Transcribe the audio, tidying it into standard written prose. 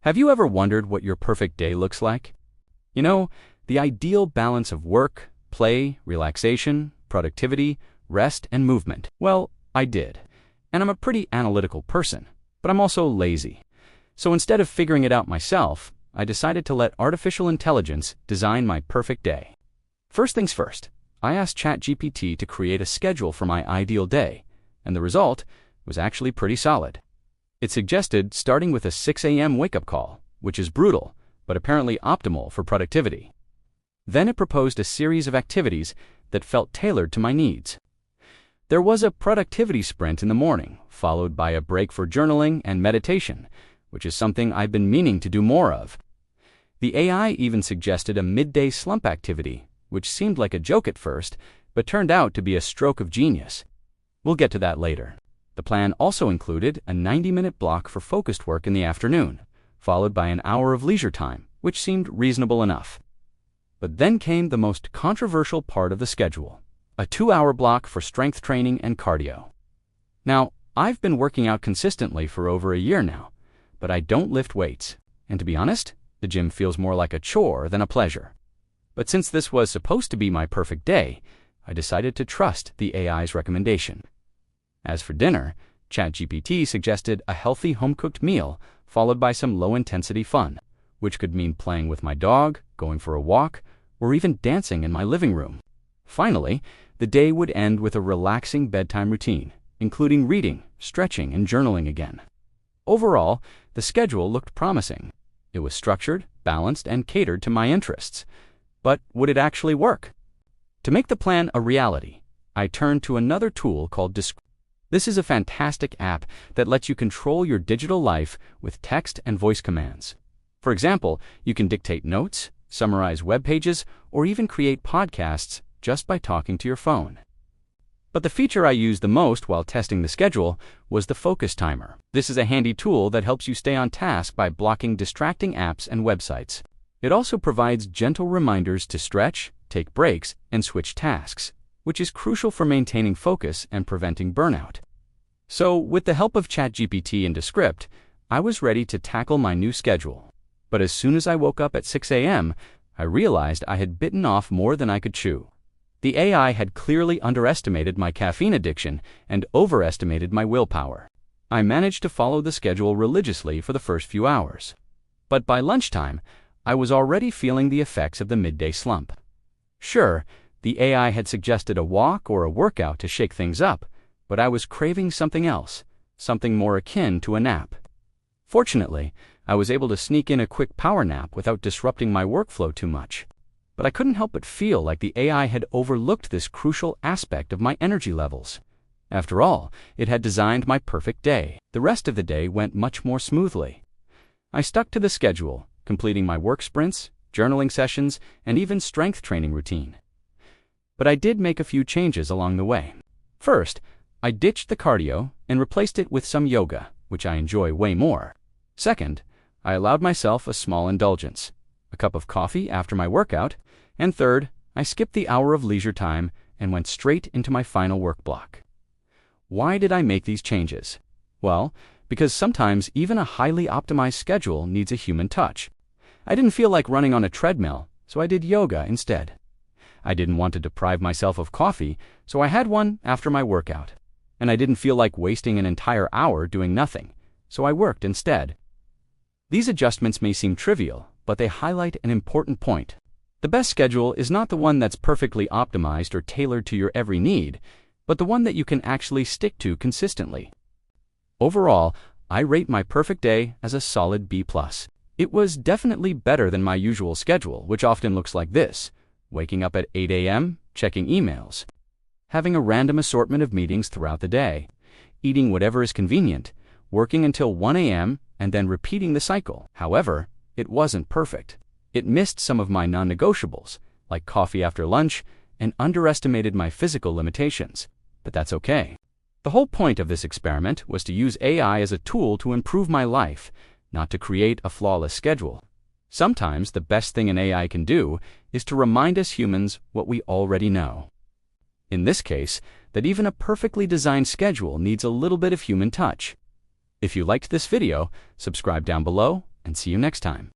Have you ever wondered what your perfect day looks like? You know, the ideal balance of work, play, relaxation, productivity, rest, and movement. Well, I did. And I'm a pretty analytical person, but I'm also lazy. So instead of figuring it out myself, I decided to let artificial intelligence design my perfect day. First things first, I asked ChatGPT to create a schedule for my ideal day, and the result was actually pretty solid. It suggested starting with a 6 a.m. wake-up call, which is brutal, but apparently optimal for productivity. Then it proposed a series of activities that felt tailored to my needs. There was a productivity sprint in the morning, followed by a break for journaling and meditation, which is something I've been meaning to do more of. The AI even suggested a midday slump activity, which seemed like a joke at first, but turned out to be a stroke of genius. We'll get to that later. The plan also included a 90-minute block for focused work in the afternoon, followed by an hour of leisure time, which seemed reasonable enough. But then came the most controversial part of the schedule, a 2-hour block for strength training and cardio. Now, I've been working out consistently for over a year now, but I don't lift weights, and to be honest, the gym feels more like a chore than a pleasure. But since this was supposed to be my perfect day, I decided to trust the AI's recommendation. As for dinner, ChatGPT suggested a healthy home-cooked meal followed by some low-intensity fun, which could mean playing with my dog, going for a walk, or even dancing in my living room. Finally, the day would end with a relaxing bedtime routine, including reading, stretching, and journaling again. Overall, the schedule looked promising. It was structured, balanced, and catered to my interests. But would it actually work? To make the plan a reality, I turned to another tool called Stoicism. This is a fantastic app that lets you control your digital life with text and voice commands. For example, you can dictate notes, summarize web pages, or even create podcasts just by talking to your phone. But the feature I used the most while testing the schedule was the focus timer. This is a handy tool that helps you stay on task by blocking distracting apps and websites. It also provides gentle reminders to stretch, take breaks, and switch tasks, which is crucial for maintaining focus and preventing burnout. So, with the help of ChatGPT and Descript, I was ready to tackle my new schedule. But as soon as I woke up at 6 a.m., I realized I had bitten off more than I could chew. The AI had clearly underestimated my caffeine addiction and overestimated my willpower. I managed to follow the schedule religiously for the first few hours. But by lunchtime, I was already feeling the effects of the midday slump. Sure, the AI had suggested a walk or a workout to shake things up, but I was craving something else, something more akin to a nap. Fortunately, I was able to sneak in a quick power nap without disrupting my workflow too much. But I couldn't help but feel like the AI had overlooked this crucial aspect of my energy levels. After all, it had designed my perfect day. The rest of the day went much more smoothly. I stuck to the schedule, completing my work sprints, journaling sessions, and even strength training routine. But I did make a few changes along the way. First, I ditched the cardio and replaced it with some yoga, which I enjoy way more. Second, I allowed myself a small indulgence, a cup of coffee after my workout, and third, I skipped the hour of leisure time and went straight into my final work block. Why did I make these changes? Well, because sometimes even a highly optimized schedule needs a human touch. I didn't feel like running on a treadmill, so I did yoga instead. I didn't want to deprive myself of coffee, so I had one after my workout. And I didn't feel like wasting an entire hour doing nothing, so I worked instead. These adjustments may seem trivial, but they highlight an important point. The best schedule is not the one that's perfectly optimized or tailored to your every need, but the one that you can actually stick to consistently. Overall, I rate my perfect day as a solid B+. It was definitely better than my usual schedule, which often looks like this: waking up at 8 a.m., checking emails, having a random assortment of meetings throughout the day, eating whatever is convenient, working until 1 a.m., and then repeating the cycle. However, it wasn't perfect. It missed some of my non-negotiables, like coffee after lunch, and underestimated my physical limitations. But that's okay. The whole point of this experiment was to use AI as a tool to improve my life, not to create a flawless schedule. Sometimes the best thing an AI can do is to remind us humans what we already know. In this case, that even a perfectly designed schedule needs a little bit of human touch. If you liked this video, subscribe down below and see you next time.